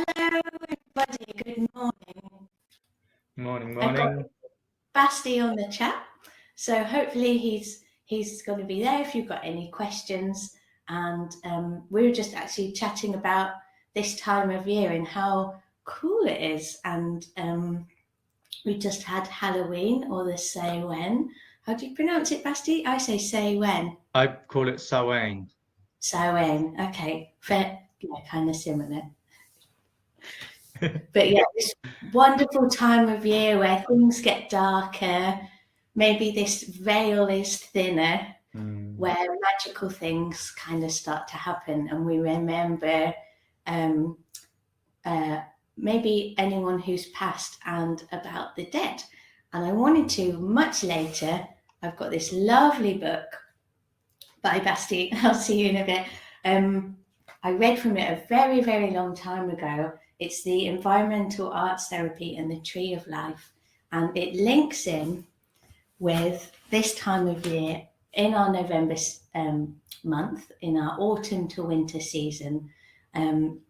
Hello, everybody. Good morning. Morning, I've got morning. Basti on the chat, so hopefully he's going to be there if you've got any questions. And we were just actually chatting about this time of year and how cool it is. And we just had Halloween, or the Samhain. How do you pronounce it, Basti? I say Samhain. I call it Samhain. Samhain. Okay, fair. Yeah, kind of similar. But yeah, this wonderful time of year where things get darker, maybe this veil is thinner, where magical things kind of start to happen, and we remember um, maybe anyone who's passed and about the dead. And I wanted to, much later, I've got this lovely book by Basti, I'll see you in a bit. I read from it a very, very long time ago. It's the Environmental Arts Therapy and the Tree of Life. And it links in with this time of year in our November month, in our autumn to winter season. And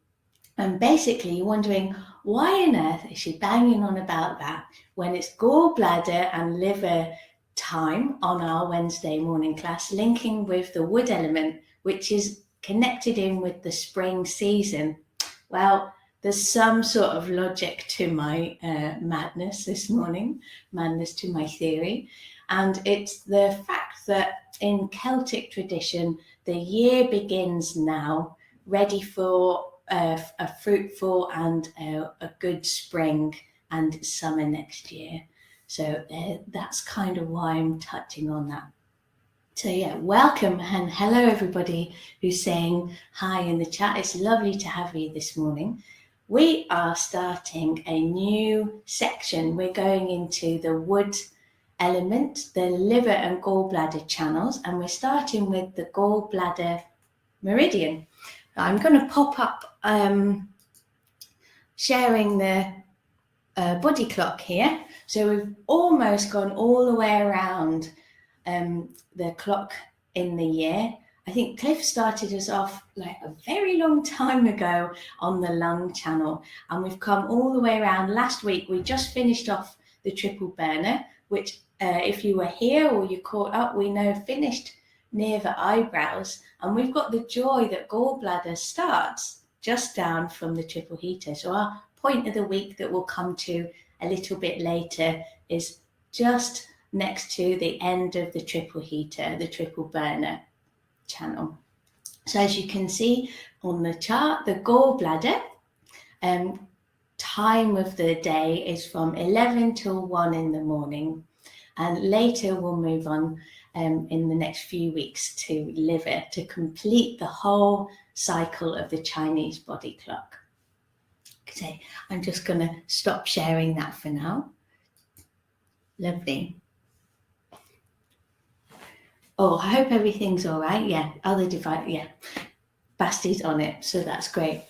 basically you're wondering, why on earth is she banging on about that when it's gallbladder and liver time on our Wednesday morning class, linking with the wood element, which is connected in with the spring season? Well, there's some sort of logic to my madness this morning, madness to my theory. And it's the fact that in Celtic tradition, the year begins now, ready for a fruitful and a good spring and summer next year. So that's kind of why I'm touching on that. So yeah, welcome and hello everybody who's saying hi in the chat. It's lovely to have you this morning. We are starting a new section. We're going into the wood element, the liver and gallbladder channels, and we're starting with the gallbladder meridian. I'm going to pop up sharing the body clock here. So we've almost gone all the way around the clock in the year. I think Cliff started us off like a very long time ago on the lung channel, and we've come all the way around. Last week we just finished off the triple burner, which if you were here or you caught up, we know finished near the eyebrows, and we've got the joy that gallbladder starts just down from the triple heater. So our point of the week that we'll come to a little bit later is just next to the end of the triple heater, the triple burner channel. So as you can see on the chart, the gallbladder time of the day is from 11 till 1 in the morning, and later we'll move on in the next few weeks to liver to complete the whole cycle of the Chinese body clock. Okay, I'm just going to stop sharing that for now. Lovely. Oh, I hope everything's all right. Yeah, other device, yeah. Basti's on it, so that's great.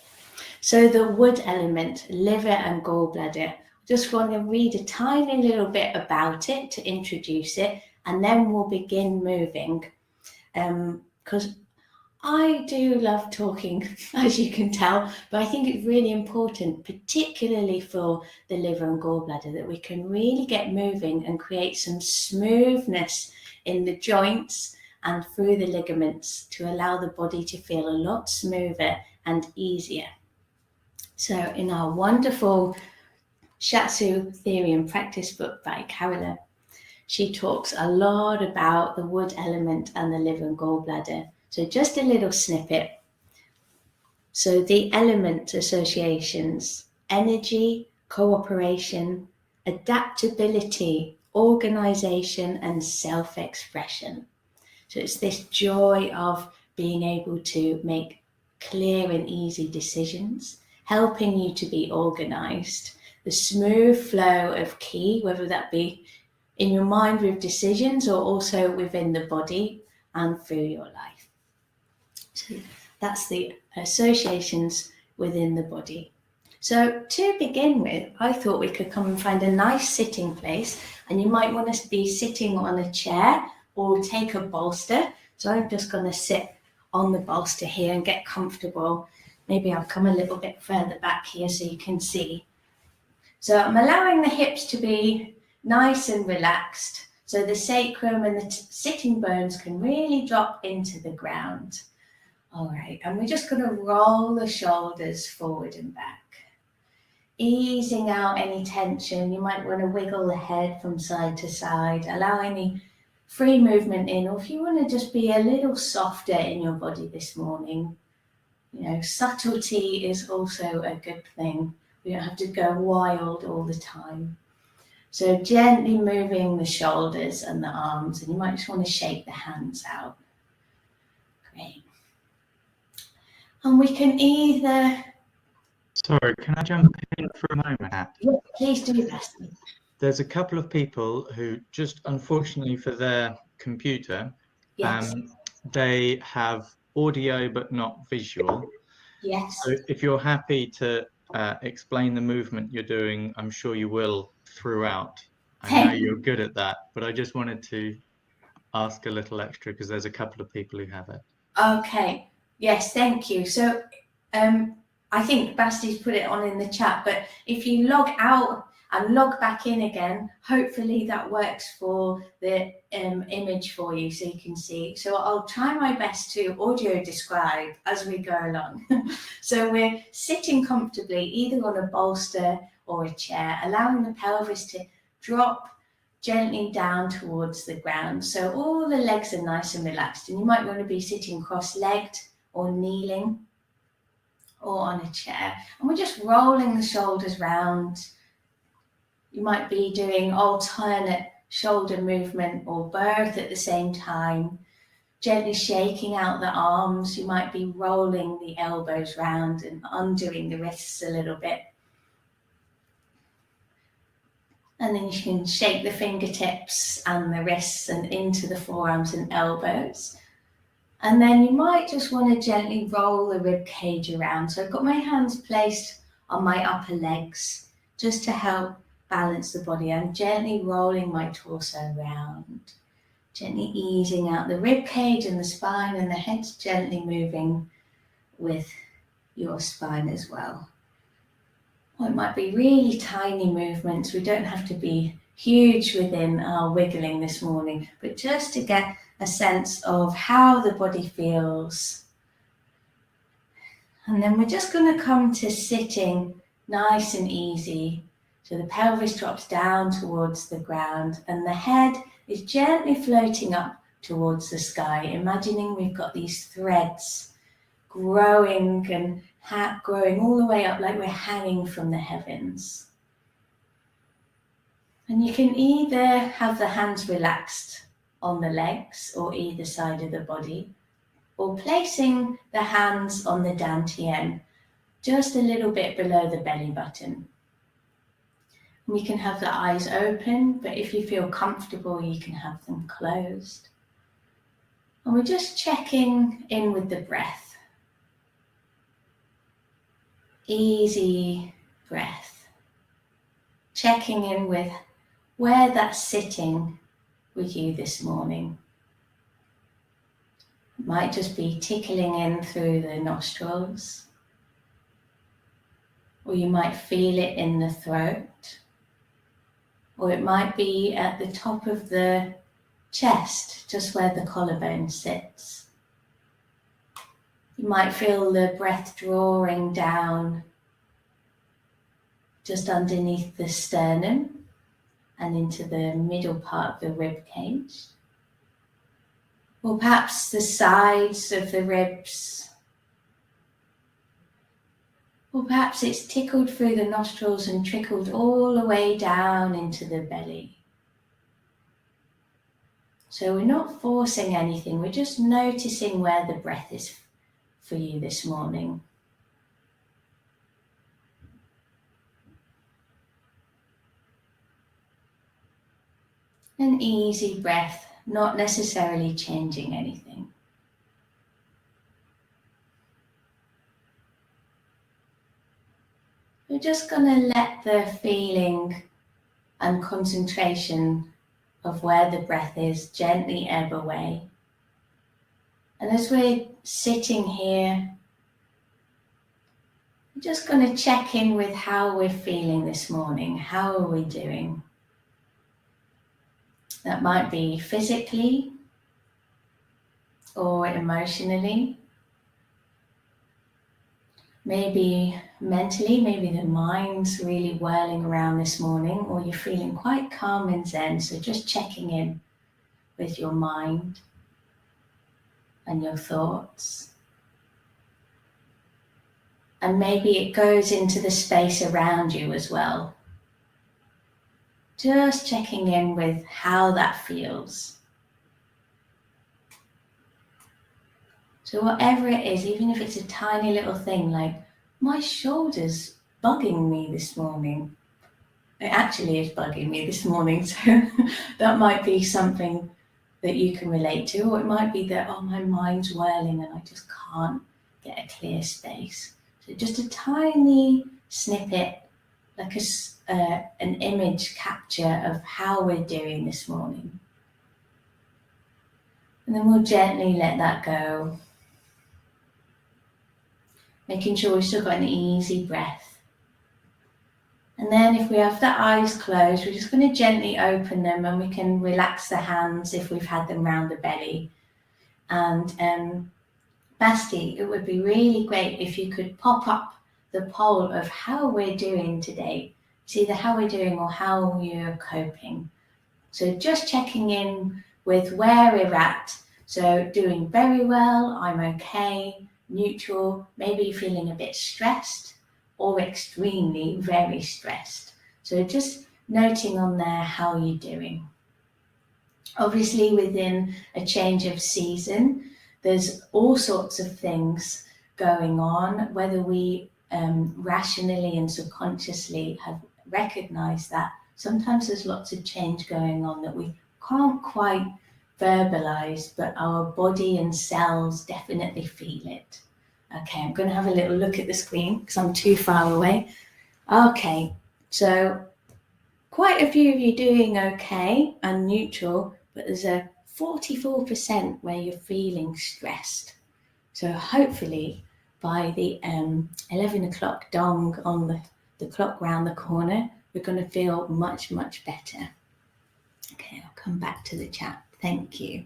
So the wood element, liver and gallbladder. Just want to read a tiny little bit about it to introduce it, and then we'll begin moving. Because I do love talking, as you can tell, but I think it's really important, particularly for the liver and gallbladder, that we can really get moving and create some smoothness in the joints and through the ligaments to allow the body to feel a lot smoother and easier. So in our wonderful Shiatsu Theory and Practice book by Carola, she talks a lot about the wood element and the liver and gallbladder. So just a little snippet. So the element associations: energy, cooperation, adaptability, organization, and self-expression. So it's this joy of being able to make clear and easy decisions, helping you to be organized, the smooth flow of Qi, whether that be in your mind with decisions or also within the body and through your life. So that's the associations within the body. So to begin with, I thought we could come and find a nice sitting place, and you might want to be sitting on a chair or take a bolster. So I'm just going to sit on the bolster here and get comfortable. Maybe I'll come a little bit further back here so you can see. So I'm allowing the hips to be nice and relaxed, so the sacrum and the sitting bones can really drop into the ground. All right, and we're just going to roll the shoulders forward and back, easing out any tension. You might want to wiggle the head from side to side, allow any free movement in, or if you want to just be a little softer in your body this morning, you know, subtlety is also a good thing. We don't have to go wild all the time. So gently moving the shoulders and the arms, and you might just want to shake the hands out. Great. And we can either... Sorry, can I jump in for a moment, Nat? Yeah, please do that. There's a couple of people who just, unfortunately for their computer, Yes. they have audio but not visual. Yes. So if you're happy to explain the movement you're doing, I'm sure you will throughout. I know you're good at that, but I just wanted to ask a little extra because there's a couple of people who have it. Okay. Yes, thank you. So I think Basti's put it on in the chat, but if you log out and log back in again, hopefully that works for the image for you so you can see. So I'll try my best to audio describe as we go along. So we're sitting comfortably either on a bolster or a chair, allowing the pelvis to drop gently down towards the ground. So all the legs are nice and relaxed, and you might want to be sitting cross-legged or kneeling or on a chair. And we're just rolling the shoulders round. You might be doing alternate shoulder movement or both at the same time, gently shaking out the arms. You might be rolling the elbows round and undoing the wrists a little bit. And then you can shake the fingertips and the wrists and into the forearms and elbows. And then you might just want to gently roll the rib cage around. So I've got my hands placed on my upper legs just to help balance the body. I'm gently rolling my torso around, gently easing out the rib cage and the spine, and the head's gently moving with your spine as well. Or it might be really tiny movements. We don't have to be huge within our wiggling this morning, but just to get a sense of how the body feels. And then we're just going to come to sitting nice and easy. So the pelvis drops down towards the ground and the head is gently floating up towards the sky, imagining we've got these threads growing and growing all the way up like we're hanging from the heavens. And you can either have the hands relaxed on the legs or either side of the body, or placing the hands on the dantian, just a little bit below the belly button. We can have the eyes open, but if you feel comfortable, you can have them closed. And we're just checking in with the breath. Easy breath. Checking in with where that's sitting with you this morning. It might just be tickling in through the nostrils, or you might feel it in the throat, or it might be at the top of the chest, just where the collarbone sits. You might feel the breath drawing down just underneath the sternum and into the middle part of the rib cage. Or perhaps the sides of the ribs. Or perhaps it's tickled through the nostrils and trickled all the way down into the belly. So we're not forcing anything, we're just noticing where the breath is for you this morning. An easy breath, not necessarily changing anything. We're just going to let the feeling and concentration of where the breath is gently ebb away. And as we're sitting here, I'm just going to check in with how we're feeling this morning. How are we doing? That might be physically or emotionally. Maybe mentally, maybe the mind's really whirling around this morning, or you're feeling quite calm and zen. So just checking in with your mind and your thoughts. And maybe it goes into the space around you as well. Just checking in with how that feels. So whatever it is, even if it's a tiny little thing like, my shoulder's bugging me this morning. It actually is bugging me this morning, so that might be something that you can relate to, or it might be that, oh, my mind's whirling and I just can't get a clear space. So just a tiny snippet, like an image capture of how we're doing this morning. And then we'll gently let that go, making sure we've still got an easy breath. And then if we have the eyes closed, we're just going to gently open them, and we can relax the hands if we've had them round the belly. And Basti, it would be really great if you could pop up the poll of how we're doing today. It's either how we're doing or how you're coping. So just checking in with where we're at. So doing very well, I'm okay, neutral, maybe feeling a bit stressed, or extremely very stressed. So just noting on there how you're doing. Obviously, within a change of season, there's all sorts of things going on, whether we rationally and subconsciously have recognized that. Sometimes there's lots of change going on that we can't quite verbalize, but our body and cells definitely feel it. Okay, I'm going to have a little look at the screen because I'm too far away. Okay, so quite a few of you doing okay and neutral, but there's a 44% where you're feeling stressed. So hopefully by the 11 o'clock dong on the clock round the corner, we're going to feel much, much better. Okay, I'll come back to the chat. Thank you.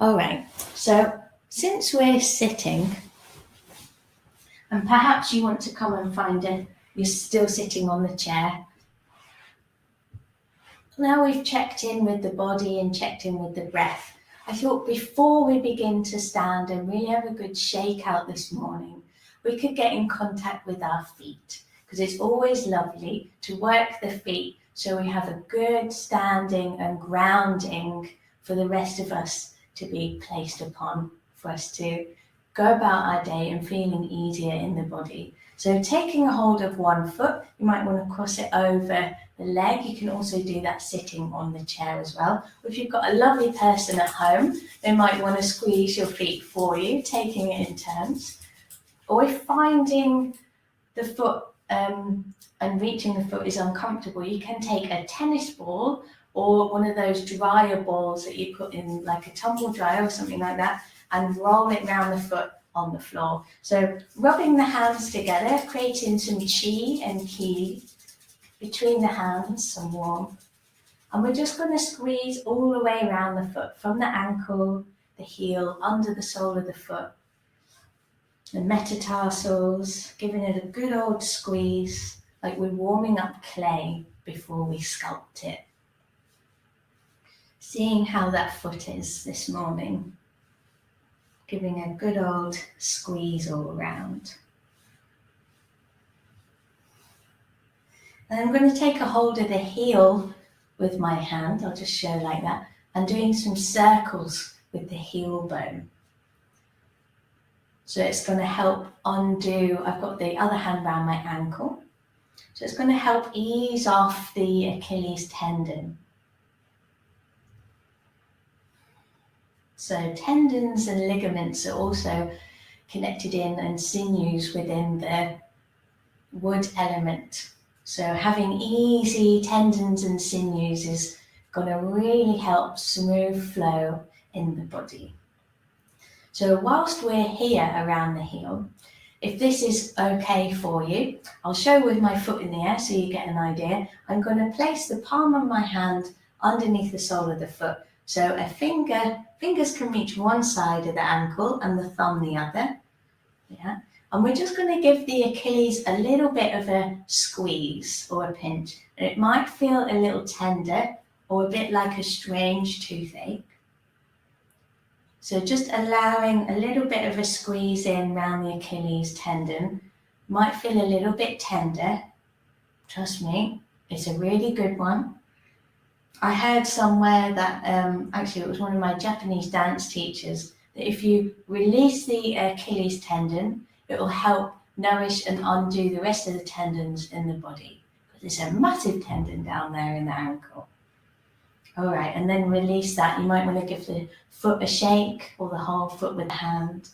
All right, so since we're sitting, and perhaps you want to come and find you're still sitting on the chair. Now we've checked in with the body and checked in with the breath. I thought before we begin to stand and really have a good shake out this morning, we could get in contact with our feet, because it's always lovely to work the feet so we have a good standing and grounding for the rest of us to be placed upon, for us to go about our day and feeling easier in the body. So taking a hold of one foot, you might want to cross it over the leg. You can also do that sitting on the chair as well. If you've got a lovely person at home, they might want to squeeze your feet for you, taking it in turns. Or if finding the foot and reaching the foot is uncomfortable, you can take a tennis ball or one of those dryer balls that you put in like a tumble dryer or something like that, and roll it round the foot on the floor. So rubbing the hands together, creating some Qi and Qi between the hands, some warmth. And we're just going to squeeze all the way around the foot, from the ankle, the heel, under the sole of the foot, the metatarsals, giving it a good old squeeze, like we're warming up clay before we sculpt it. Seeing how that foot is this morning. Giving a good old squeeze all around. And I'm going to take a hold of the heel with my hand, I'll just show like that, and doing some circles with the heel bone. So it's going to help undo, I've got the other hand around my ankle, so it's going to help ease off the Achilles tendon. So tendons and ligaments are also connected in, and sinews within the wood element. So having easy tendons and sinews is going to really help smooth flow in the body. So whilst we're here around the heel, if this is okay for you, I'll show with my foot in the air so you get an idea. I'm going to place the palm of my hand underneath the sole of the foot. So fingers can reach one side of the ankle and the thumb the other. Yeah. And we're just going to give the Achilles a little bit of a squeeze or a pinch. And it might feel a little tender or a bit like a strange toothache. So just allowing a little bit of a squeeze in around the Achilles tendon. Might feel a little bit tender. Trust me, it's a really good one. I heard somewhere that, actually it was one of my Japanese dance teachers, that if you release the Achilles tendon, it will help nourish and undo the rest of the tendons in the body. Because it's a massive tendon down there in the ankle. All right, and then release that. You might want to give the foot a shake or the whole foot with the hand.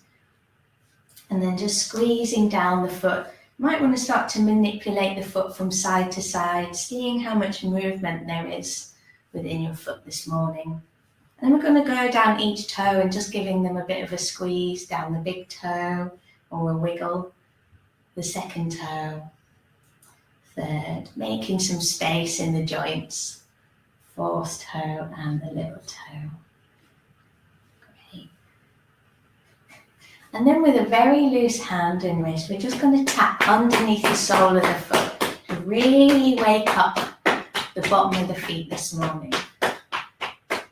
And then just squeezing down the foot. You might want to start to manipulate the foot from side to side, seeing how much movement there is within your foot this morning. And we're going to go down each toe and just giving them a bit of a squeeze down the big toe or a wiggle, the second toe, third, making some space in the joints, fourth toe and the little toe. Great. And then with a very loose hand and wrist, we're just going to tap underneath the sole of the foot to really wake up the bottom of the feet this morning.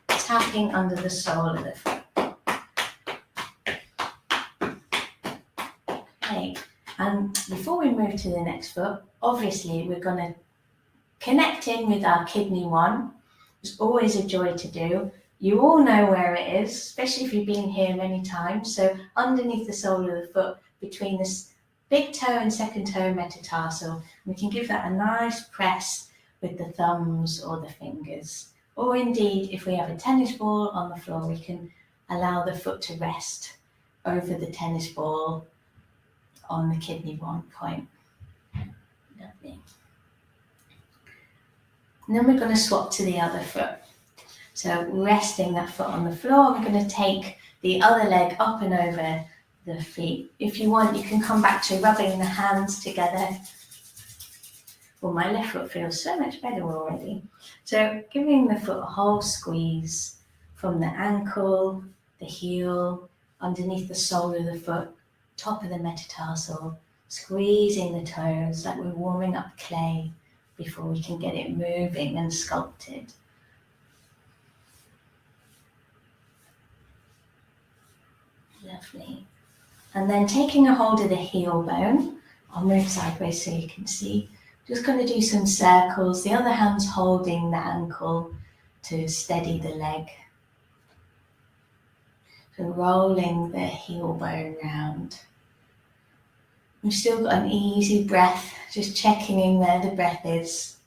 Tapping under the sole of the foot. Okay, and before we move to the next foot, obviously we're going to connect in with our kidney 1. It's always a joy to do. You all know where it is, especially if you've been here many times. So underneath the sole of the foot, between this big toe and second toe metatarsal, we can give that a nice press with the thumbs or the fingers. Or indeed, if we have a tennis ball on the floor, we can allow the foot to rest over the tennis ball on the kidney 1 point. Lovely. And then we're going to swap to the other foot. So resting that foot on the floor, we're going to take the other leg up and over the feet. If you want, you can come back to rubbing the hands together. Well, my left foot feels so much better already. So giving the foot a whole squeeze from the ankle, the heel, underneath the sole of the foot, top of the metatarsal, squeezing the toes like we're warming up clay before we can get it moving and sculpted. Lovely. And then taking a hold of the heel bone, I'll move sideways so you can see. Just going to do some circles. The other hand's holding the ankle to steady the leg. So rolling the heel bone round. We've still got an easy breath, just checking in where the breath is.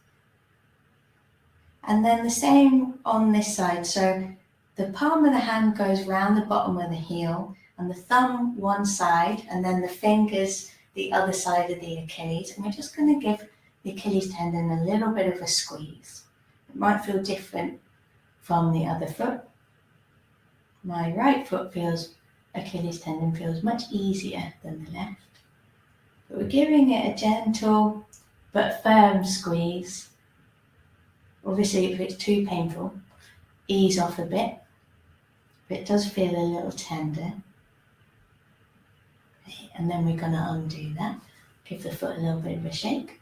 And then the same on this side. So the palm of the hand goes round the bottom of the heel and the thumb one side and then the fingers the other side of the Achilles. And we're just going to give the Achilles tendon a little bit of a squeeze. It might feel different from the other foot. My right foot Achilles tendon feels much easier than the left. But we're giving it a gentle but firm squeeze. Obviously, if it's too painful, ease off a bit. But it does feel a little tender. And then we're going to undo that. Give the foot a little bit of a shake.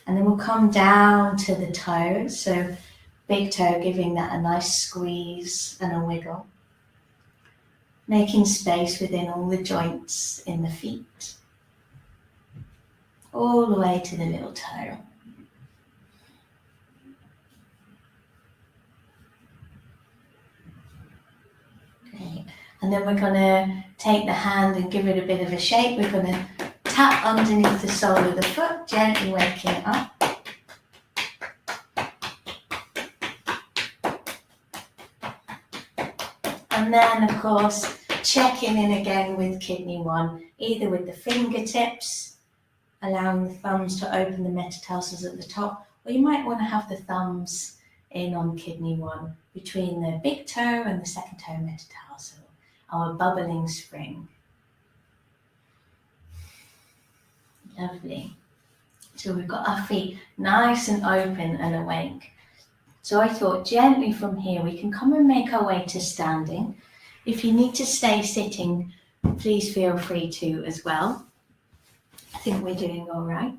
And then we'll come down to the toes. So big toe giving that a nice squeeze and a wiggle. Making space within all the joints in the feet. All the way to the little toe. Okay. And then we're going to take the hand and give it a bit of a shake. We're going to tap underneath the sole of the foot, gently waking it up. And then, of course, checking in again with kidney 1, either with the fingertips, allowing the thumbs to open the metatarsals at the top, or you might want to have the thumbs in on kidney 1 between the big toe and the second toe metatarsal, our bubbling spring. Lovely. So we've got our feet nice and open and awake. So I thought gently from here we can come and make our way to standing. If you need to stay sitting, please feel free to as well. I think we're doing all right.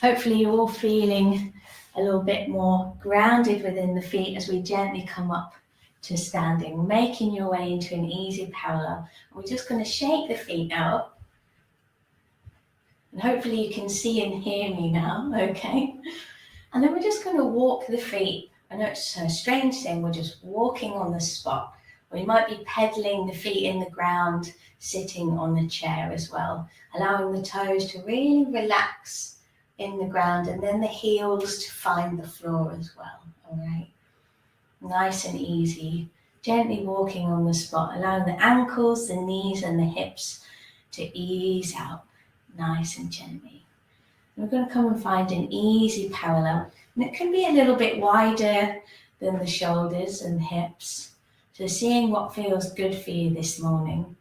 Hopefully you're all feeling a little bit more grounded within the feet as we gently come up to standing, making your way into an easy parallel. We're just going to shake the feet out. And hopefully you can see and hear me now, okay? And then we're just going to walk the feet. I know it's a strange thing, we're just walking on the spot. Or you might be pedaling the feet in the ground, sitting on the chair as well, allowing the toes to really relax in the ground and then the heels to find the floor as well, all right? Nice and easy, gently walking on the spot, allowing the ankles, the knees and the hips to ease out nice and gently. And we're going to come and find an easy parallel. And it can be a little bit wider than the shoulders and hips. So seeing what feels good for you this morning.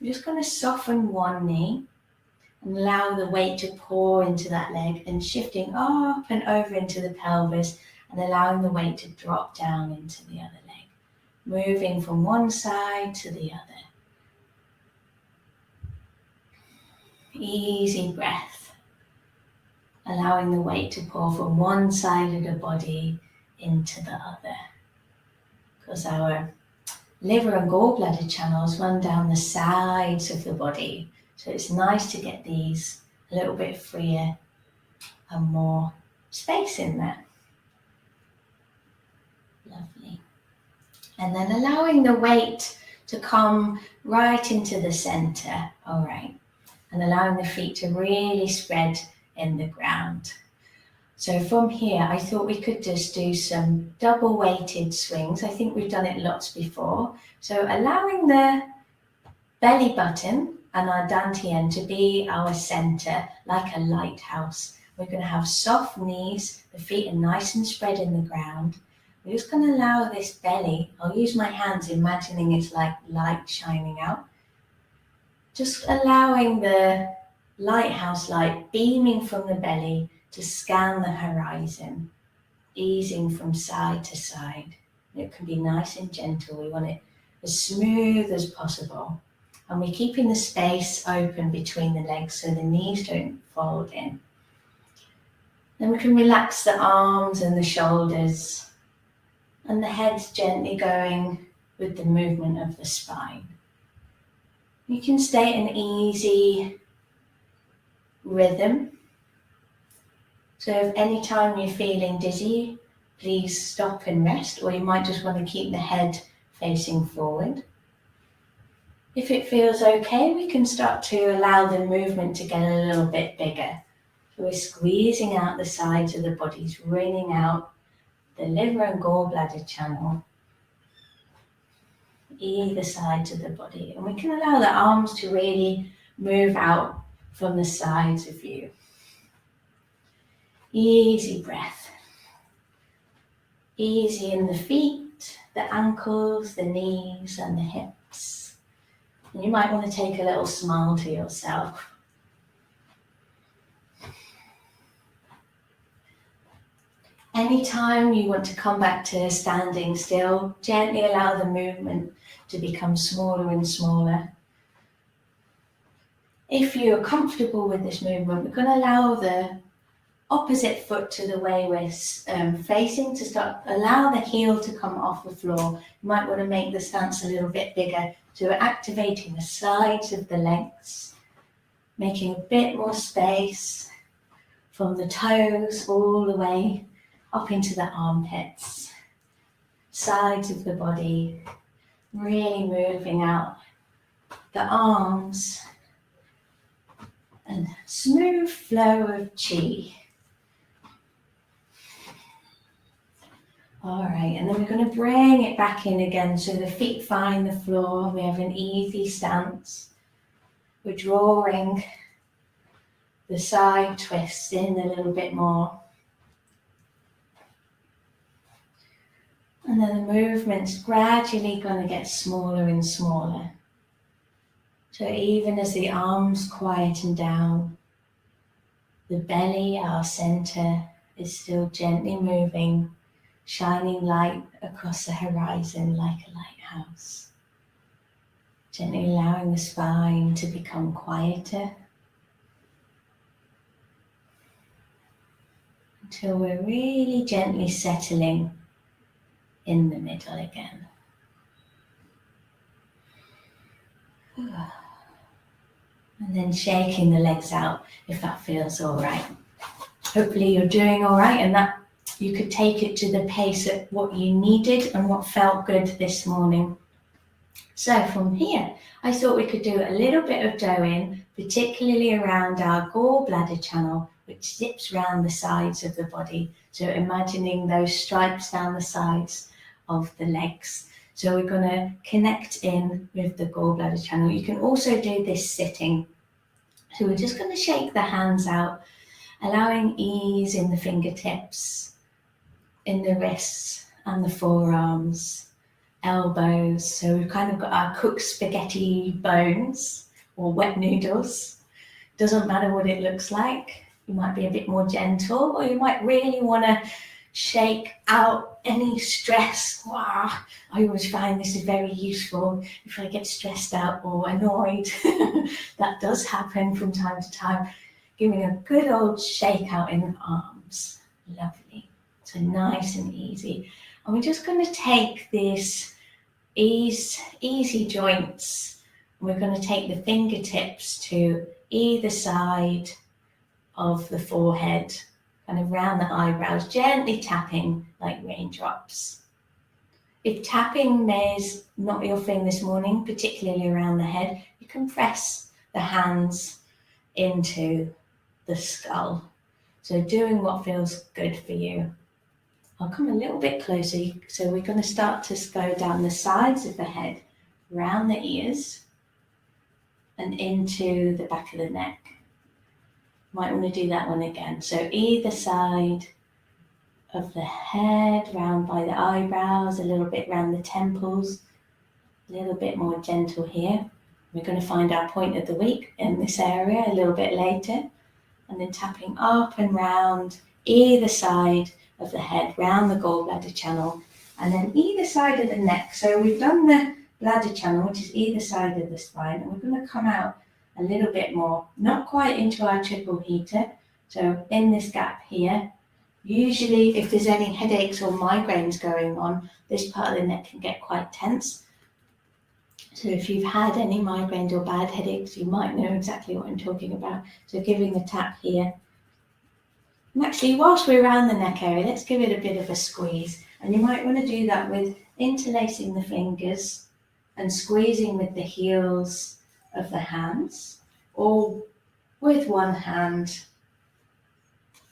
I'm just going to soften one knee and allow the weight to pour into that leg and shifting up and over into the pelvis and allowing the weight to drop down into the other leg. Moving from one side to the other. Easy breath. Allowing the weight to pour from one side of the body into the other. Because our liver and gallbladder channels run down the sides of the body. So it's nice to get these a little bit freer and more space in there. Lovely. And then allowing the weight to come right into the center. All right. And allowing the feet to really spread in the ground. So from here, I thought we could just do some double weighted swings. I think we've done it lots before. So allowing the belly button and our dantian to be our center, like a lighthouse. We're going to have soft knees, the feet are nice and spread in the ground. We're just going to allow this belly, I'll use my hands imagining it's like light shining out. Just allowing the lighthouse light beaming from the belly to scan the horizon, easing from side to side. It can be nice and gentle. We want it as smooth as possible. And we're keeping the space open between the legs so the knees don't fold in. Then we can relax the arms and the shoulders and the head gently going with the movement of the spine. You can stay in easy rhythm. So if any time you're feeling dizzy, please stop and rest, or you might just want to keep the head facing forward. If it feels okay, we can start to allow the movement to get a little bit bigger. So we're squeezing out the sides of the bodies, wringing out the liver and gallbladder channel, either sides of the body. And we can allow the arms to really move out from the sides of you. Easy breath. Easy in the feet, the ankles, the knees and the hips. And you might want to take a little smile to yourself. Anytime you want to come back to standing still, gently allow the movement to become smaller and smaller. If you're comfortable with this movement, we're going to allow the opposite foot to the way we're facing to start, allow the heel to come off the floor. You might want to make the stance a little bit bigger. So we're activating the sides of the legs, making a bit more space from the toes all the way up into the armpits, sides of the body, really moving out the arms and smooth flow of Qi. All right, and then we're going to bring it back in again so the feet find the floor. We have an easy stance. We're drawing the side twists in a little bit more. And then the movement's gradually going to get smaller and smaller. So even as the arms quieten down, The belly, our center, is still gently moving, shining light across the horizon like a lighthouse. Gently allowing the spine to become quieter until we're really gently settling in the middle again. And then shaking the legs out if that feels all right. Hopefully you're doing all right and that you could take it to the pace at what you needed and what felt good this morning. So from here, I thought we could do a little bit of doing, particularly around our Gall Bladder channel, which zips around the sides of the body. So imagining those stripes down the sides of the legs. So we're going to connect in with the Gall Bladder channel. You can also do this sitting. So we're just going to shake the hands out, allowing ease in the fingertips, in the wrists and the forearms, elbows. So we've kind of got our cooked spaghetti bones or wet noodles. Doesn't matter what it looks like. You might be a bit more gentle, or you might really want to shake out any stress. Wow, I always find this is very useful if I get stressed out or annoyed. That does happen from time to time. Giving a good old shake out in the arms. Lovely. So nice and easy. And we're just going to take this easy joints. We're going to take the fingertips to either side of the forehead, kind of round the eyebrows, gently tapping like raindrops. If tapping is not your thing this morning, particularly around the head, you can press the hands into the skull. So doing what feels good for you. I'll come a little bit closer. So we're going to start to go down the sides of the head, round the ears, and into the back of the neck. Might want to do that one again. So either side of the head, round by the eyebrows, a little bit round the temples, a little bit more gentle here. We're going to find our point of the week in this area a little bit later. And then tapping up and round either side of the head, round the gallbladder channel, and then either side of the neck. So we've done the bladder channel, which is either side of the spine, and we're going to come out a little bit more, not quite into our triple heater. So in this gap here, usually if there's any headaches or migraines going on, this part of the neck can get quite tense. So if you've had any migraines or bad headaches, you might know exactly what I'm talking about. So giving a tap here. And actually, whilst we're around the neck area, let's give it a bit of a squeeze. And you might want to do that with interlacing the fingers and squeezing with the heels of the hands, or with one hand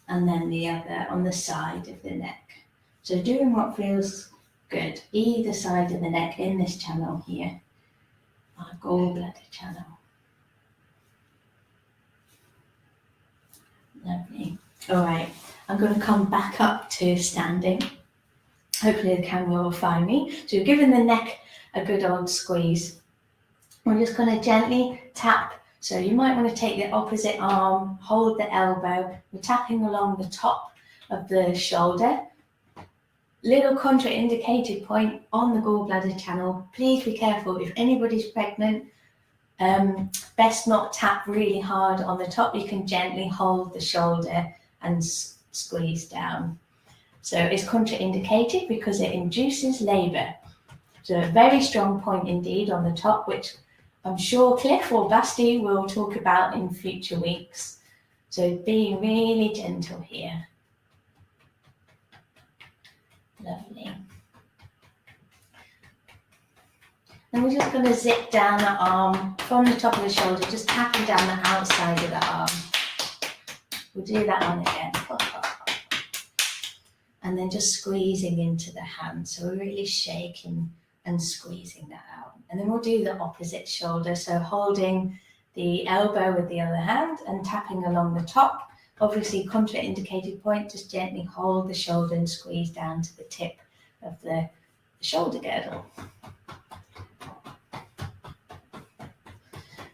and then the other on the side of the neck. So doing what feels good, either side of the neck in this channel here, our gallbladder channel. Lovely. All right, I'm going to come back up to standing. Hopefully the camera will find me. So you've given the neck a good old squeeze. We're just going to gently tap. So you might want to take the opposite arm, hold the elbow. We're tapping along the top of the shoulder. Little contraindicated point on the gallbladder channel. Please be careful if anybody's pregnant. Best not tap really hard on the top. You can gently hold the shoulder and squeeze down. So it's contraindicated because it induces labour. So a very strong point indeed on the top, which I'm sure Cliff or Basti will talk about in future weeks. So be really gentle here. Lovely. And we're just going to zip down the arm from the top of the shoulder, just tapping down the outside of the arm. We'll do that one again. And then just squeezing into the hand. So we're really shaking and squeezing that out. And then we'll do the opposite shoulder. So holding the elbow with the other hand and tapping along the top. Obviously contraindicated point, just gently hold the shoulder and squeeze down to the tip of the shoulder girdle.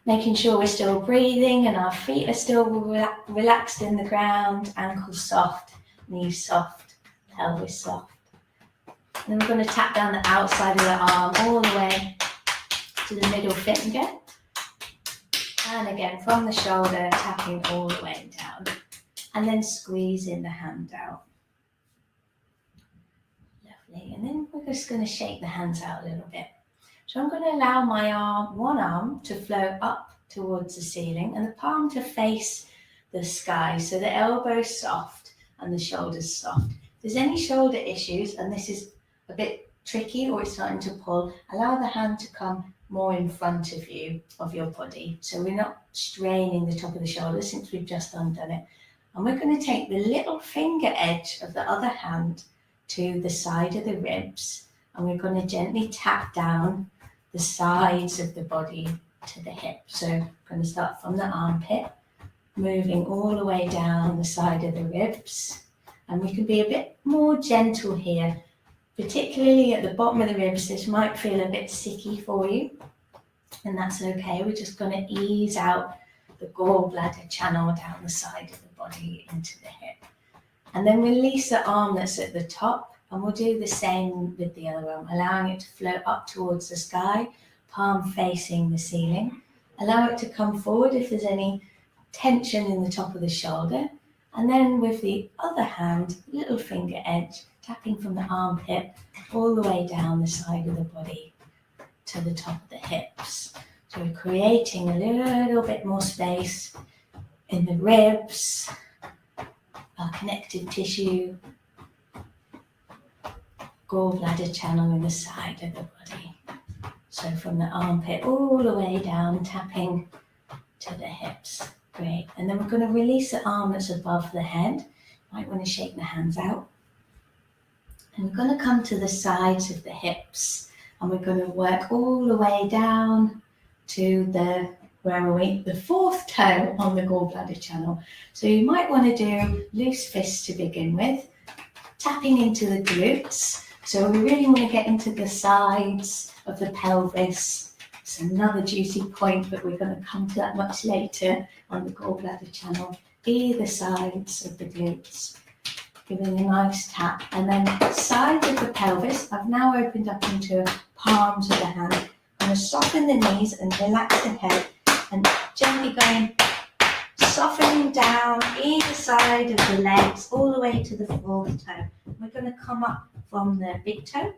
Making sure we're still breathing and our feet are still relaxed in the ground, ankles soft, knees soft, pelvis soft. And then we're going to tap down the outside of the arm all the way to the middle finger. And again, from the shoulder, tapping all the way down. And then squeezing the hand out. Lovely. And then we're just going to shake the hands out a little bit. So I'm going to allow my arm, one arm, to float up towards the ceiling and the palm to face the sky. So the elbow's soft and the shoulder's soft. If there's any shoulder issues, and this is a bit tricky or it's starting to pull, allow the hand to come more in front of you, of your body. So we're not straining the top of the shoulder since we've just undone it. And we're going to take the little finger edge of the other hand to the side of the ribs, and we're going to gently tap down the sides of the body to the hip. So I'm going to start from the armpit, moving all the way down the side of the ribs. And we can be a bit more gentle here, particularly at the bottom of the ribs. This might feel a bit sticky for you, and that's okay. We're just going to ease out the Gall Bladder channel down the side of the body into the hip. And then release the arm that's at the top, and we'll do the same with the other arm, allowing it to float up towards the sky, palm facing the ceiling. Allow it to come forward if there's any tension in the top of the shoulder. And then with the other hand, little finger edge, tapping from the armpit all the way down the side of the body to the top of the hips. So we're creating a little bit more space in the ribs, our connective tissue, gallbladder channel in the side of the body. So from the armpit all the way down, tapping to the hips. Great. And then we're going to release the arm that's above the head. Might want to shake the hands out. And we're going to come to the sides of the hips, and we're going to work all the way down to the, where are we? The fourth toe on the gallbladder channel. So you might want to do loose fists to begin with, tapping into the glutes. So we really want to get into the sides of the pelvis. It's another juicy point, but we're going to come to that much later on the gallbladder channel. Either sides of the glutes, giving a nice tap. And then sides of the pelvis, I've now opened up into palms of the hand. I'm going to soften the knees and relax the head, and gently going, softening down either side of the legs all the way to the fourth toe. We're going to come up from the big toe,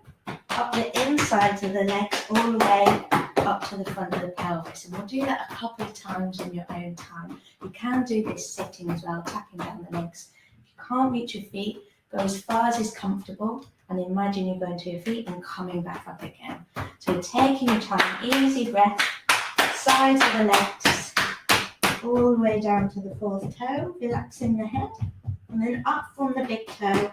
up the insides of the legs all the way up to the front of the pelvis. And we'll do that a couple of times in your own time. You can do this sitting as well, tapping down the legs. If you can't reach your feet, go as far as is comfortable, and imagine you're going to your feet and coming back up again. So taking your time, easy breath, sides of the legs, all the way down to the fourth toe, relaxing the head, and then up from the big toe,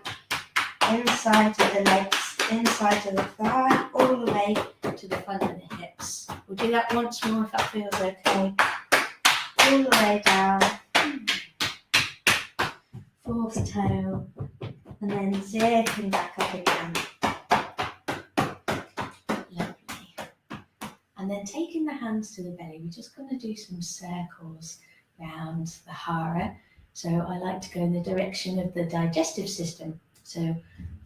inside of the legs, inside of the thigh, all the way to the front of the hips. We'll do that once more if that feels okay. All the way down, fourth toe, and then zipping back up again. Lovely. And then taking the hands to the belly, we're just going to do some circles around the hara. So I like to go in the direction of the digestive system. So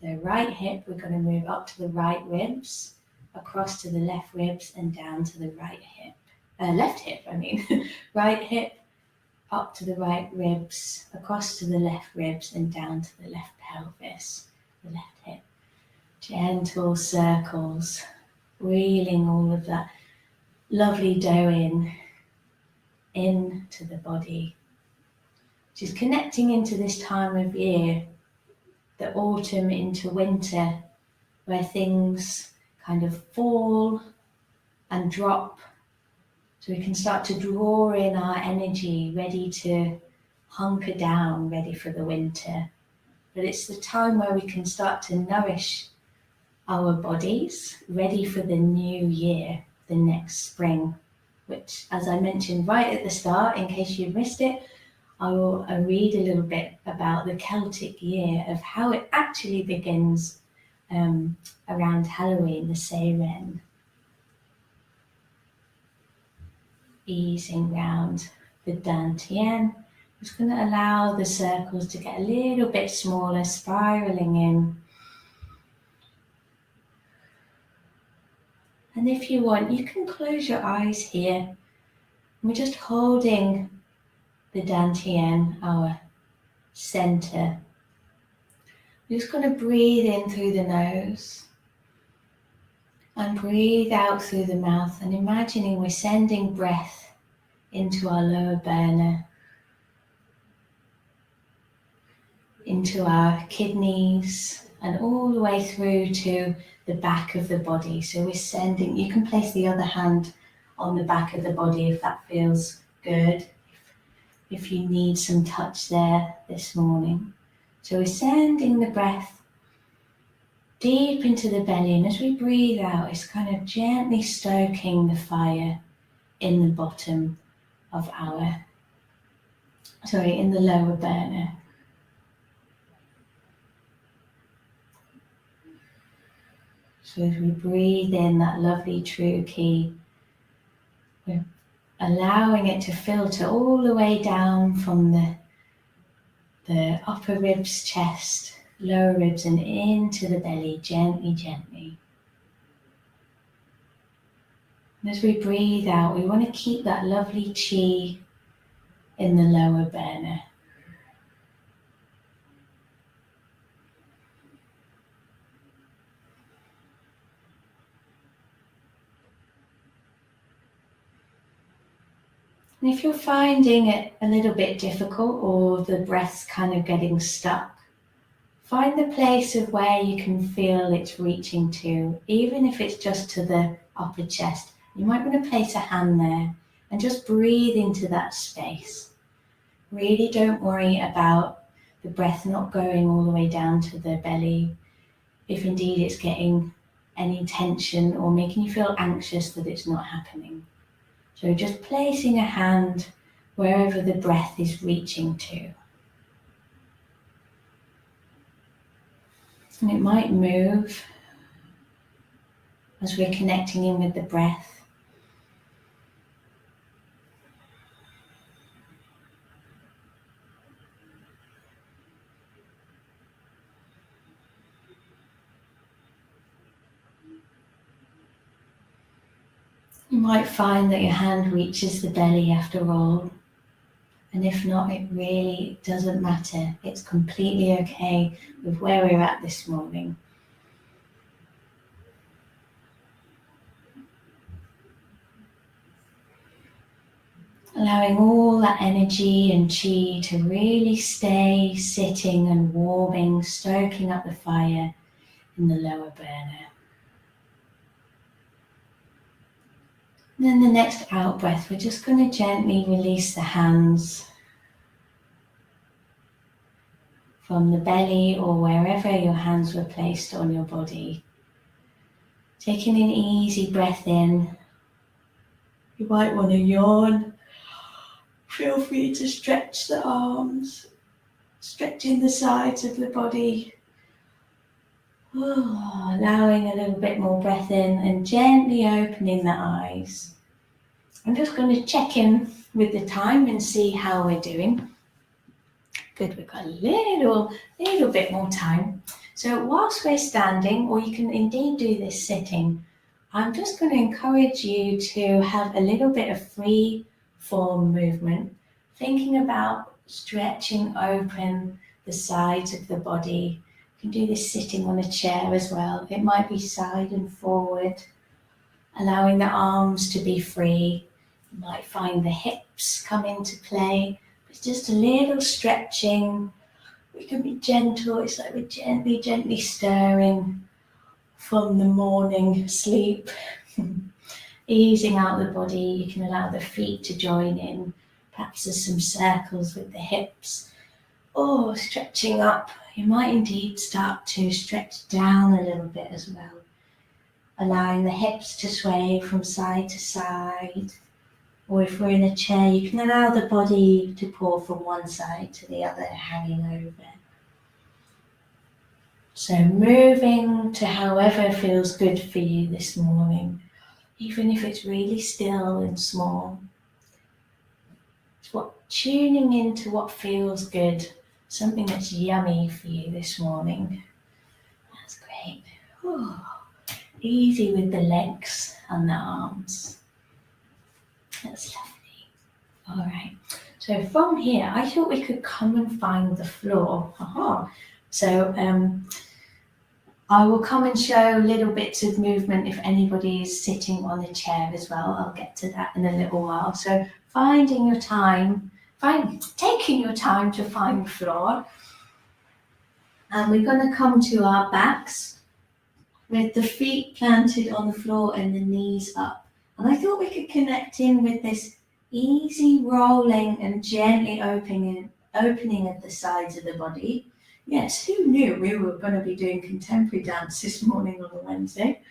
the right hip, we're going to move up to the right ribs, across to the left ribs, and down to the right hip. Left hip, I mean. Right hip, up to the right ribs, across to the left ribs, and down to the left pelvis, the left hip. Gentle circles, reeling all of that lovely dough into the body. Just connecting into this time of year, the autumn into winter, where things kind of fall and drop. So we can start to draw in our energy, ready to hunker down, ready for the winter. But it's the time where we can start to nourish our bodies, ready for the new year, the next spring, which, as I mentioned right at the start, in case you missed it, I will read a little bit about the Celtic year, of how it actually begins around Halloween, the Seiren. easing round the dantian. Just going to allow the circles to get a little bit smaller, spiraling in. And if you want, you can close your eyes here. We're just holding the dantian, our center. We're just going to breathe in through the nose and breathe out through the mouth, and imagining we're sending breath into our lower burner, into our kidneys, and all the way through to the back of the body. So we're sending, you can place the other hand on the back of the body if that feels good, if you need some touch there this morning. So we're sending the breath deep into the belly, and as we breathe out, it's kind of gently stoking the fire in the bottom of our, in the lower burner. So as we breathe in that lovely true Qi, we're allowing it to filter all the way down from the upper ribs, chest, lower ribs, and into the belly, gently, gently. And as we breathe out, we want to keep that lovely Qi in the lower burner. And if you're finding it a little bit difficult or the breath's kind of getting stuck, find the place of where you can feel it's reaching to, even if it's just to the upper chest. You might want to place a hand there and just breathe into that space. Really don't worry about the breath not going all the way down to the belly, if indeed it's getting any tension or making you feel anxious that it's not happening. So just placing a hand wherever the breath is reaching to. And it might move as we're connecting in with the breath. You might find that your hand reaches the belly after all. And if not, it really doesn't matter. It's completely okay with where we're at this morning. Allowing all that energy and Qi to really stay sitting and warming, stoking up the fire in the lower burner. And then the next out breath, we're just going to gently release the hands from the belly or wherever your hands were placed on your body. Taking an easy breath in. You might want to yawn. Feel free to stretch the arms, stretching the sides of the body. Allowing a little bit more breath in and gently opening the eyes. I'm just going to check in with the time and see how we're doing. Good, we've got a little bit more time. So whilst we're standing, or you can indeed do this sitting, I'm just going to encourage you to have a little bit of free form movement, thinking about stretching open the sides of the body. You can do this sitting on a chair as well. It might be side and forward, allowing the arms to be free. You might find the hips come into play. It's just a little stretching. We can be gentle. It's like we're gently stirring from the morning sleep. Easing out the body. You can allow the feet to join in. Perhaps there's some circles with the hips. Or stretching up. You might indeed start to stretch down a little bit as well. Allowing the hips to sway from side to side. Or if we're in a chair, you can allow the body to pour from one side to the other, hanging over. So moving to however feels good for you this morning, even if it's really still and small. tuning into what feels good, something that's yummy for you this morning. That's great. Ooh. Easy with the legs and the arms. That's lovely. All right. So from here, I thought we could come and find the floor. Aha. So I will come and show little bits of movement if anybody is sitting on a chair as well. I'll get to that in a little while. So taking your time to find the floor. And we're going to come to our backs with the feet planted on the floor and the knees up. And I thought we could connect in with this easy rolling and gently opening of the sides of the body. Yes, who knew we were going to be doing contemporary dance this morning on a Wednesday?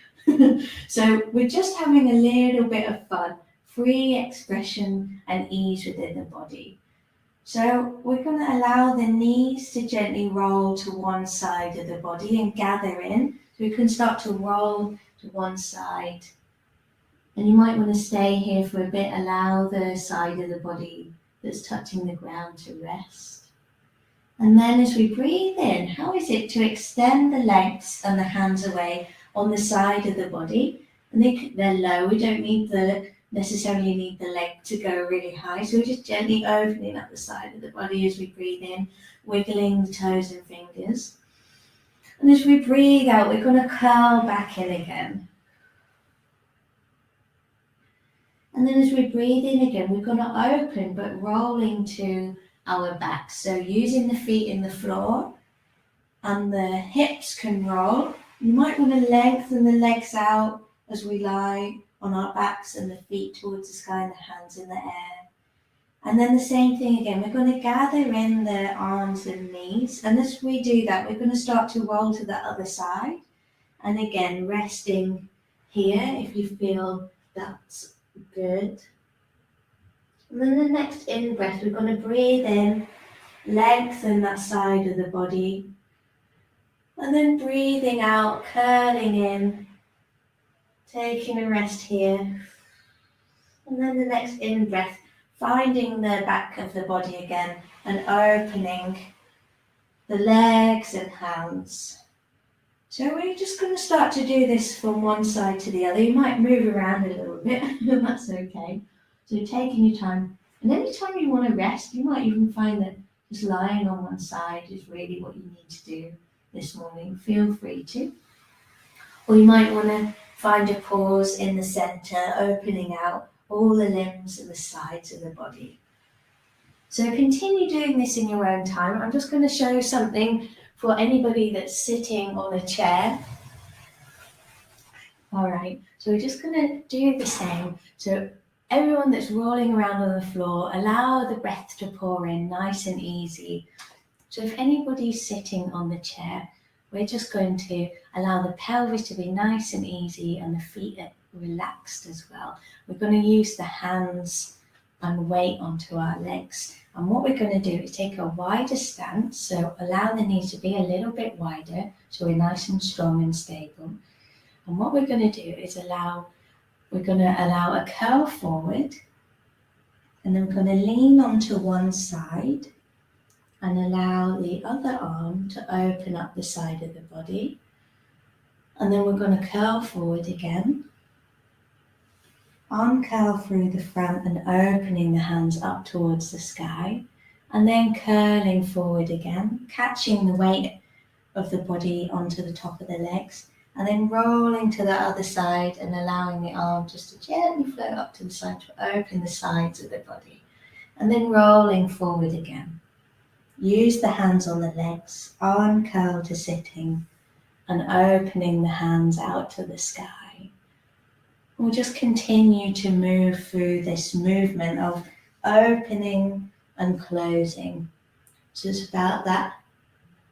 So we're just having a little bit of fun, free expression and ease within the body. So we're going to allow the knees to gently roll to one side of the body and gather in. So we can start to roll to one side. And you might want to stay here for a bit, allow the side of the body that's touching the ground to rest. And then as we breathe in, how is it to extend the legs and the hands away on the side of the body? And they're low, we don't necessarily need the leg to go really high. So we're just gently opening up the side of the body as we breathe in, wiggling the toes and fingers. And as we breathe out, we're going to curl back in again. And then as we breathe in again, we're going to open but rolling to our backs. So using the feet in the floor and the hips can roll. You might want to lengthen the legs out as we lie on our backs and the feet towards the sky and the hands in the air. And then the same thing again, we're going to gather in the arms and knees. And as we do that, we're going to start to roll to the other side. And again, resting here if you feel that's good. And then the next in-breath, we're going to breathe in, lengthen that side of the body. And then breathing out, curling in, taking a rest here. And then the next in-breath, finding the back of the body again and opening the legs and hands. So we're just going to start to do this from one side to the other. You might move around a little bit, and that's okay. So taking your time. And anytime you want to rest, you might even find that just lying on one side is really what you need to do this morning. Feel free to. Or you might want to find a pause in the center, opening out all the limbs and the sides of the body. So continue doing this in your own time. I'm just going to show something for anybody that's sitting on a chair. All right, so we're just going to do the same. So everyone that's rolling around on the floor, allow the breath to pour in nice and easy. So if anybody's sitting on the chair, we're just going to allow the pelvis to be nice and easy and the feet are relaxed as well. We're going to use the hands and weight onto our legs. And what we're going to do is take a wider stance, so allow the knees to be a little bit wider so we're nice and strong and stable. And what we're going to do is allow a curl forward, and then we're going to lean onto one side and allow the other arm to open up the side of the body. And then we're going to curl forward again. Arm curl through the front and opening the hands up towards the sky. And then curling forward again, catching the weight of the body onto the top of the legs. And then rolling to the other side and allowing the arm just to gently float up to the side to open the sides of the body. And then rolling forward again. Use the hands on the legs, arm curl to sitting, and opening the hands out to the sky. We'll just continue to move through this movement of opening and closing. So it's about that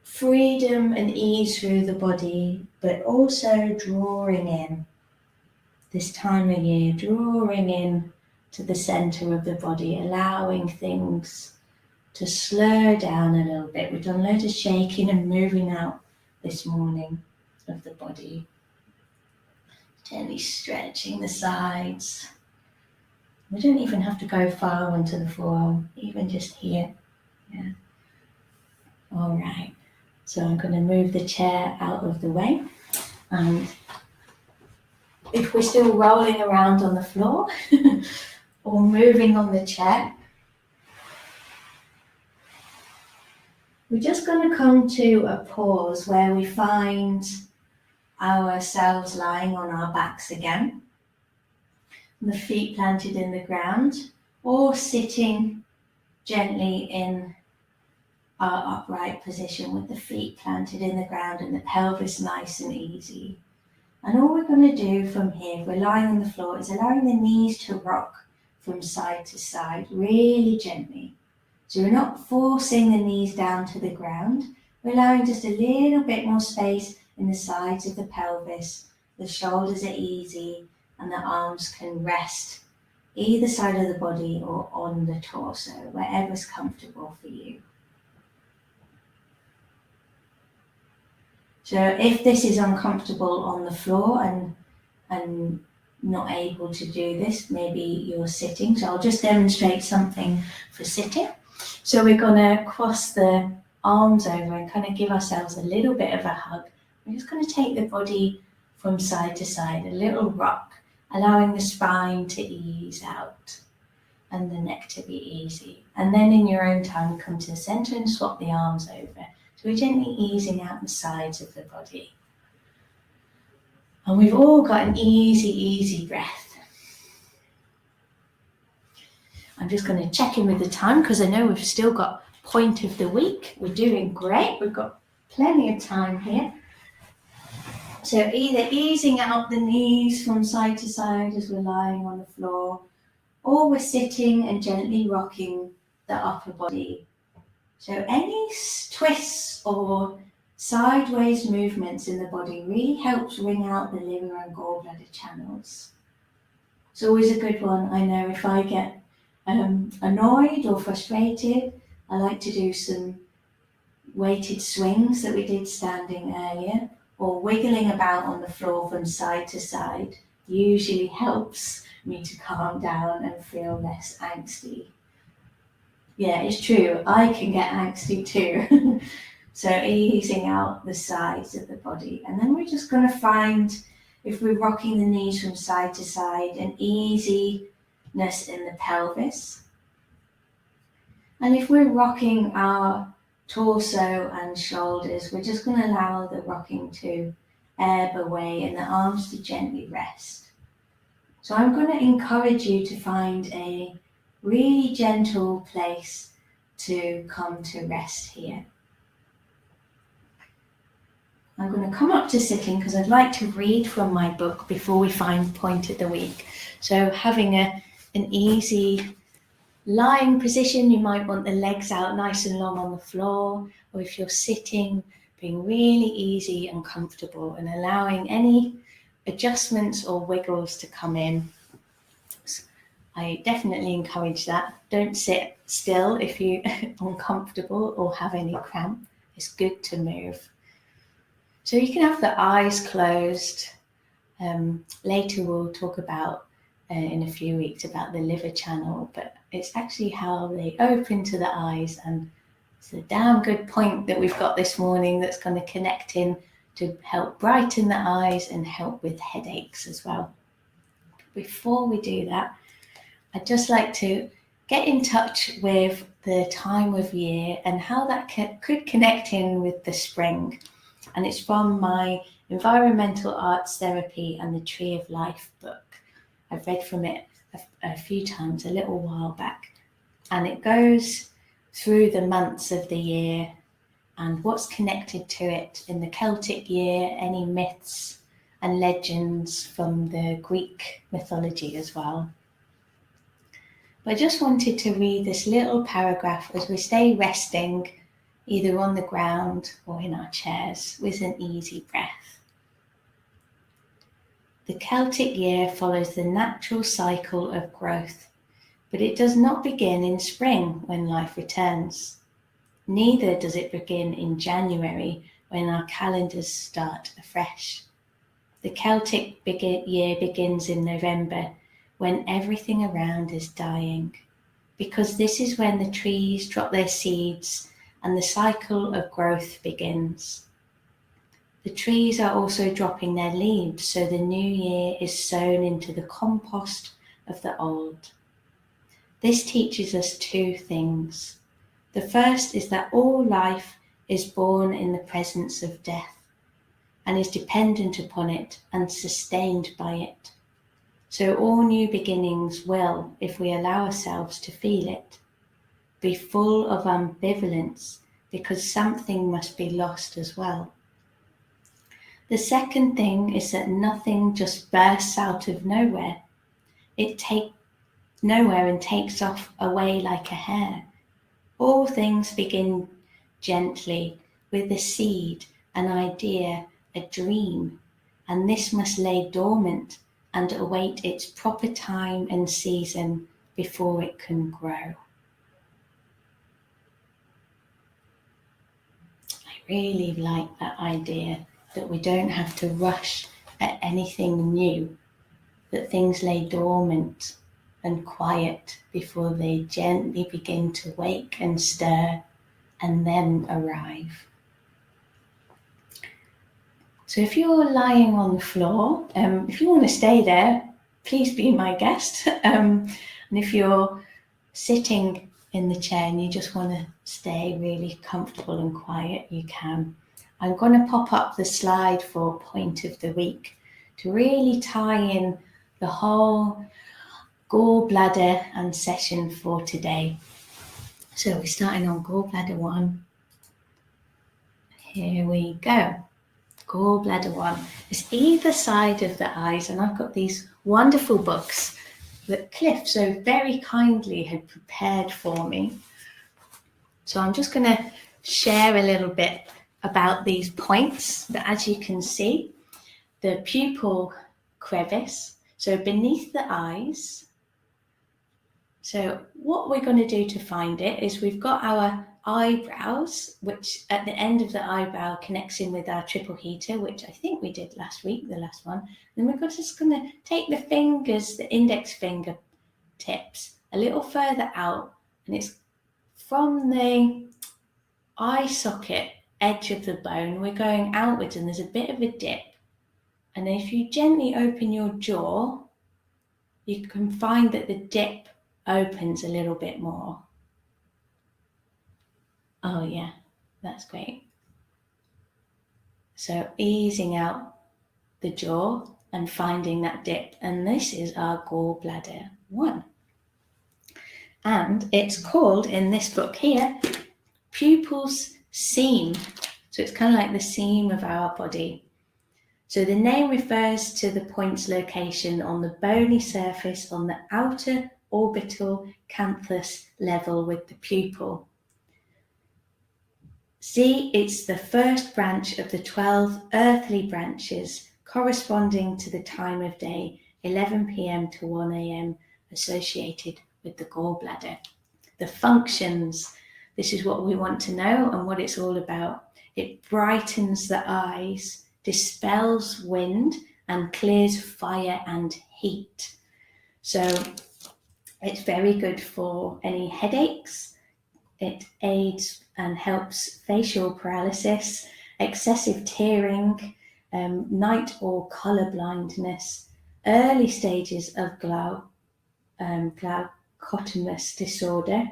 freedom and ease through the body, but also drawing in this time of year, drawing in to the center of the body, allowing things to slow down a little bit. We've done loads of shaking and moving out this morning of the body. Gently stretching the sides. We don't even have to go far onto the forearm, even just here. Yeah. All right. So I'm going to move the chair out of the way. And if we're still rolling around on the floor or moving on the chair, we're just going to come to a pause where we find ourselves lying on our backs again, the feet planted in the ground, or sitting gently in our upright position with the feet planted in the ground and the pelvis nice and easy. And all we're going to do from here, if we're lying on the floor, is allowing the knees to rock from side to side really gently. So we're not forcing the knees down to the ground. We're allowing just a little bit more space in the sides of the pelvis. The shoulders are easy and the arms can rest either side of the body or on the torso, wherever's comfortable for you. So if this is uncomfortable on the floor and not able to do this, maybe you're sitting. So I'll just demonstrate something for sitting. So we're going to cross the arms over and kind of give ourselves a little bit of a hug. We're just going to take the body from side to side, a little rock, allowing the spine to ease out and the neck to be easy. And then in your own time, come to the center and swap the arms over. So we're gently easing out the sides of the body. And we've all got an easy breath. I'm just going to check in with the time because I know we've still got point of the week. We're doing great. We've got plenty of time here. So either easing out the knees from side to side as we're lying on the floor, or we're sitting and gently rocking the upper body. So any twists or sideways movements in the body really helps wring out the liver and gallbladder channels. It's always a good one. I know if I get annoyed or frustrated, I like to do some weighted swings that we did standing earlier, or wiggling about on the floor from side to side usually helps me to calm down and feel less angsty. Yeah, it's true. I can get angsty too. So easing out the sides of the body. And then we're just going to find, if we're rocking the knees from side to side, an easiness in the pelvis. And if we're rocking our torso and shoulders, we're just going to allow the rocking to ebb away and the arms to gently rest. So I'm going to encourage you to find a really gentle place to come to rest here. I'm going to come up to sitting because I'd like to read from my book before we find point of the week. So having an easy lying position, you might want the legs out nice and long on the floor, or if you're sitting, being really easy and comfortable and allowing any adjustments or wiggles to come in. I definitely encourage that. Don't sit still if you're uncomfortable or have any cramp. It's good to move. So you can have the eyes closed. Later we'll talk about in a few weeks about the liver channel, but it's actually how they open to the eyes, and it's a damn good point that we've got this morning that's going to connect in to help brighten the eyes and help with headaches as well. Before we do that, I'd just like to get in touch with the time of year and how that could connect in with the spring. And it's from my Environmental Arts Therapy and the Tree of Life book. I've read from it a few times, a little while back. And it goes through the months of the year and what's connected to it in the Celtic year, any myths and legends from the Greek mythology as well. But I just wanted to read this little paragraph as we stay resting either on the ground or in our chairs with an easy breath. The Celtic year follows the natural cycle of growth, but it does not begin in spring when life returns. Neither does it begin in January when our calendars start afresh. The Celtic year begins in November when everything around is dying, because this is when the trees drop their seeds and the cycle of growth begins. The trees are also dropping their leaves, so the new year is sown into the compost of the old. This teaches us two things. The first is that all life is born in the presence of death and is dependent upon it and sustained by it. So all new beginnings will, if we allow ourselves to feel it, be full of ambivalence because something must be lost as well. The second thing is that nothing just bursts out of nowhere. It takes nowhere and takes off away like a hair. All things begin gently with a seed, an idea, a dream, and this must lay dormant and await its proper time and season before it can grow. I really like that idea that we don't have to rush at anything new, that things lay dormant and quiet before they gently begin to wake and stir and then arrive. So if you're lying on the floor, if you want to stay there, please be my guest. And if you're sitting in the chair and you just want to stay really comfortable and quiet, you can. I'm going to pop up the slide for point of the week to really tie in the whole Gall Bladder and session for today. So we're starting on Gall Bladder 1. Here we go. Gall Bladder 1. It's either side of the eyes, and I've got these wonderful books that Cliff so very kindly had prepared for me. So I'm just going to share a little bit about these points. That, as you can see, the pupil crevice, so beneath the eyes. So what we're going to do to find it is we've got our eyebrows, which at the end of the eyebrow connects in with our triple heater, which I think we did last week, the last one. Then we're just going to take the fingers, the index finger tips, a little further out, and it's from the eye socket edge of the bone, we're going outwards, and there's a bit of a dip. And if you gently open your jaw, you can find that the dip opens a little bit more. Oh yeah, that's great. So easing out the jaw and finding that dip. And this is our Gall Bladder 1. And it's called, in this book here, Pupil's Seam. So it's kind of like the seam of our body. So the name refers to the point's location on the bony surface on the outer orbital canthus level with the pupil. See, it's the first branch of the 12 earthly branches corresponding to the time of day, 11 p.m. to 1 a.m., associated with the gallbladder. The functions, this is what we want to know and what it's all about. It brightens the eyes, dispels wind, and clears fire and heat. So it's very good for any headaches. It aids and helps facial paralysis, excessive tearing, night or colour blindness, early stages of glaucomatous disorder,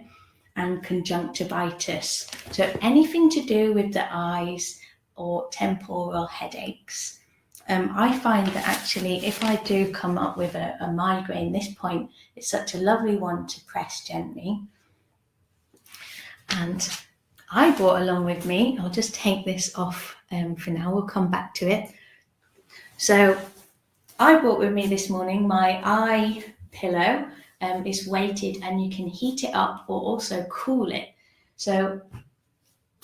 and conjunctivitis. So anything to do with the eyes or temporal headaches. I find that actually if I do come up with a migraine, this point, it's such a lovely one to press gently. And I brought along with me, I'll just take this off for now, we'll come back to it. So I brought with me this morning my eye pillow. It's weighted and you can heat it up or also cool it. So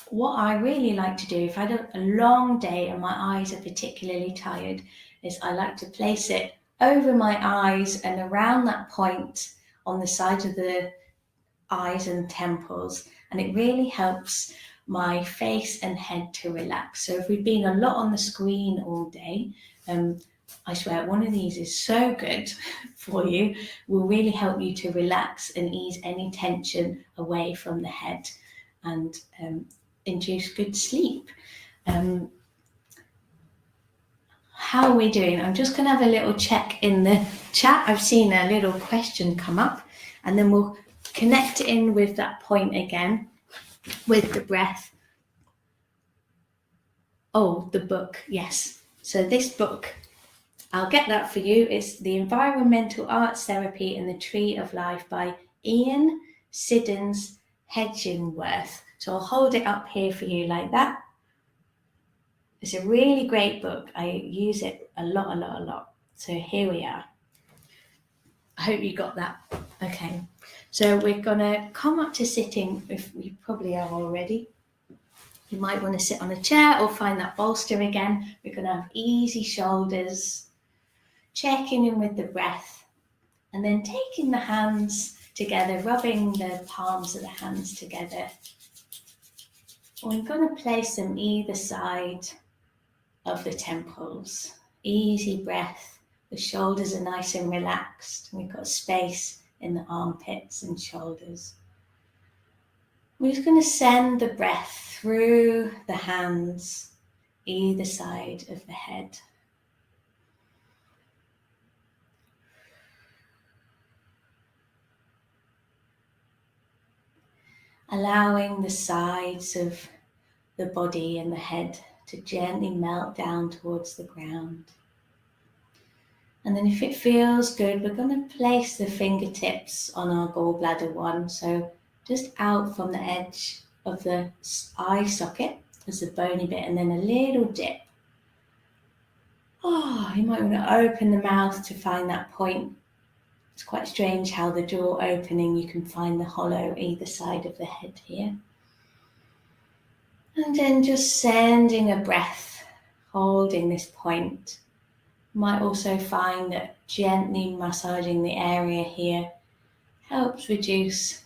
what I really like to do, if I had a long day and my eyes are particularly tired, is I like to place it over my eyes and around that point on the side of the eyes and temples, and it really helps my face and head to relax. So if we've been a lot on the screen all day, I swear, one of these is so good for you, will really help you to relax and ease any tension away from the head and induce good sleep. How are we doing? I'm just going to have a little check in the chat. I've seen a little question come up, and then we'll connect in with that point again with the breath. Oh, the book, yes. So this book, I'll get that for you. It's The Environmental Arts Therapy and the Tree of Life by Ian Siddons Hedgingworth. So I'll hold it up here for you like that. It's a really great book. I use it a lot. So here we are. I hope you got that. Okay. So we're going to come up to sitting, if you probably are already. You might want to sit on a chair or find that bolster again. We're going to have easy shoulders, checking in with the breath, and then taking the hands together, rubbing the palms of the hands together. We're going to place them either side of the temples. Easy breath. The shoulders are nice and relaxed. We've got space in the armpits and shoulders. We're just going to send the breath through the hands, either side of the head. Allowing the sides of the body and the head to gently melt down towards the ground. And then if it feels good, we're going to place the fingertips on our gallbladder 1. So just out from the edge of the eye socket as the bony bit, and then a little dip. Oh, you might want to open the mouth to find that point. It's quite strange how the jaw opening, you can find the hollow either side of the head here. And then just sending a breath, holding this point. You might also find that gently massaging the area here helps reduce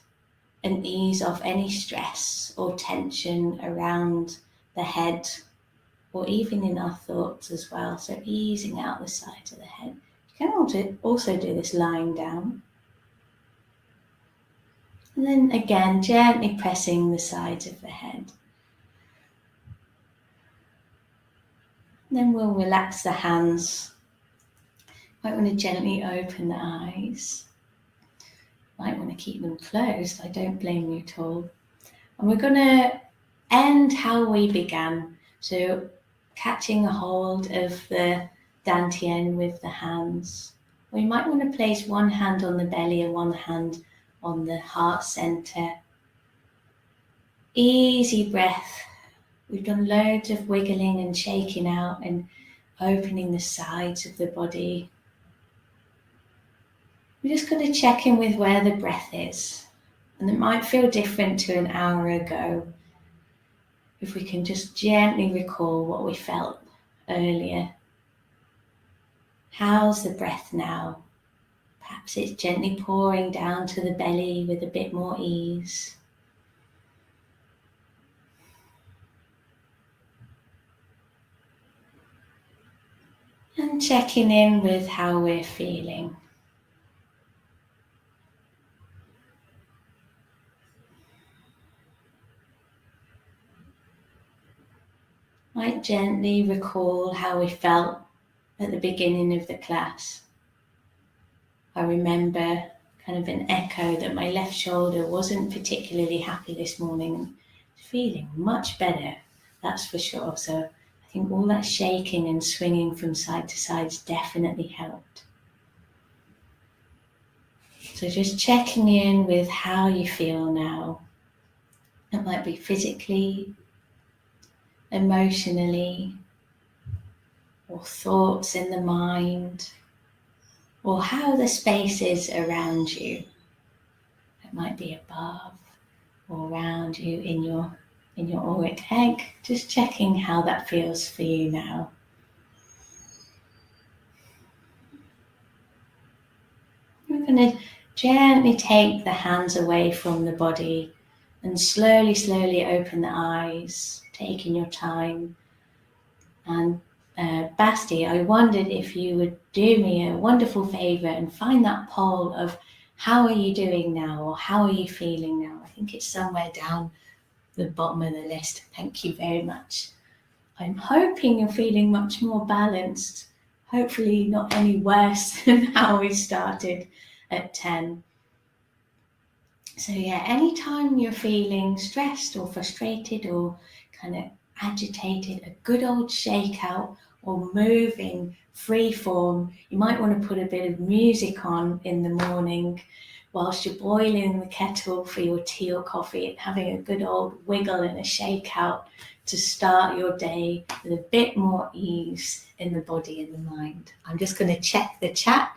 and ease off any stress or tension around the head, or even in our thoughts as well. So easing out the sides of the head. You can also do this lying down. And then again, gently pressing the sides of the head. And then we'll relax the hands. Might want to gently open the eyes. Might want to keep them closed. I don't blame you at all. And we're going to end how we began. So catching a hold of the dantian with the hands. We might want to place one hand on the belly and one hand on the heart center. Easy breath. We've done loads of wiggling and shaking out and opening the sides of the body. We're just going to check in with where the breath is. And it might feel different to an hour ago. If we can just gently recall what we felt earlier. How's the breath now? Perhaps it's gently pouring down to the belly with a bit more ease. And checking in with how we're feeling. Might gently recall how we felt at the beginning of the class. I remember kind of an echo that my left shoulder wasn't particularly happy this morning. Feeling much better, that's for sure. So I think all that shaking and swinging from side to side definitely helped. So just checking in with how you feel now. It might be physically, emotionally, or thoughts in the mind, or how the space is around you. It might be above or around you in your auric egg. Just checking how that feels for you now. We're going to gently take the hands away from the body and slowly open the eyes, taking your time and Basti, I wondered if you would do me a wonderful favour and find that poll of how are you doing now, or how are you feeling now? I think it's somewhere down the bottom of the list. Thank you very much. I'm hoping you're feeling much more balanced. Hopefully not any worse than how we started at 10. So yeah, anytime you're feeling stressed or frustrated or kind of agitated, a good old shakeout or moving free form, you might want to put a bit of music on in the morning whilst you're boiling the kettle for your tea or coffee, and having a good old wiggle and a shakeout to start your day with a bit more ease in the body and the mind. I'm just going to check the chat.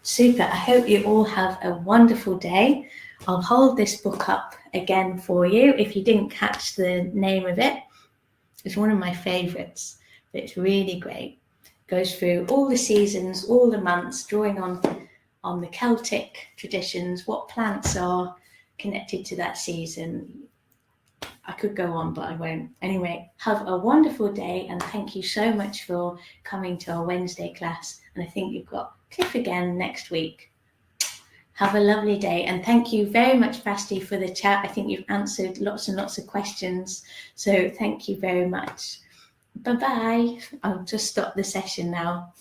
Super. I hope you all have a wonderful day. I'll hold this book up again for you if you didn't catch the name of it. It's one of my favourites. It's really great. Goes through all the seasons, all the months, drawing on the Celtic traditions, what plants are connected to that season. I could go on, but I won't. Anyway, have a wonderful day, and thank you so much for coming to our Wednesday class. And I think you've got Cliff again next week. Have a lovely day, and thank you very much, Basti, for the chat. I think you've answered lots and lots of questions, so thank you very much. Bye-bye. I'll just stop the session now.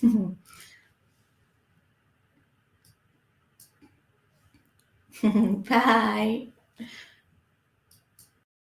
Bye.